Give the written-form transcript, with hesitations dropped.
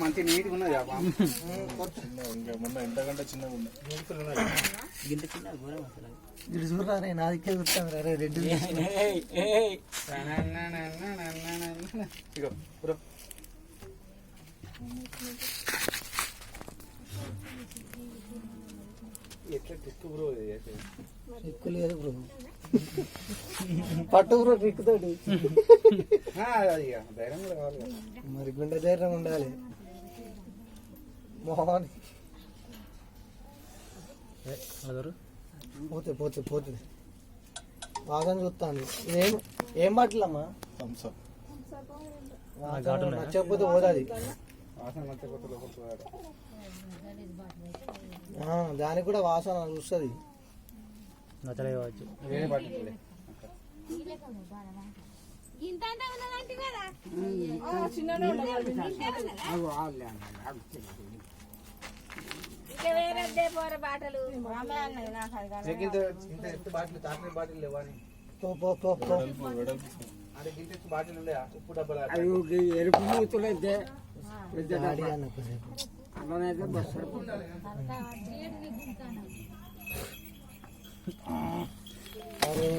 మంచి నీట్గా ఉన్నది మొన్న ఎంతకంటే చిన్నగా ఉంది. గింత చిన్న ఘోరం అసలు. ఇటు చూడరా రే, నా దిక్కే చూస్తాను రే రెడ్డి. ఇగో బ్రో ఎట్లా ట్రిక్ బ్రో ఇది ఎక్కువ లేదు బ్రో, పట్టు బ్రో ట్రిక్ తోటి. ధైర్యం కూడా కావాలి. మరి గుండె ధైర్యం ఉండాలి మోహన్. పోతే పోతే పోతుంది బాగా చూస్తాను. ఇదేం ఏం బట్టలు అమ్మా? Thumbs up. నచ్చకపోతే పోతుంది. వాసన నచ్చకపోతే లోపలికి పోయాడు. దానికి కూడా వాసన చూస్తుంది. నచ్చలే కావచ్చు. వేరే పట్టుకోలే ఇంత ఎత్తు బాటిల్ చాక్లెట్ బాటిల్ లేవా అని అంటే ఇంత ఎత్తు బాటిల్ ఉండే ఉప్పు డబ్బాలు ఎరుపు మూతులైతే అరే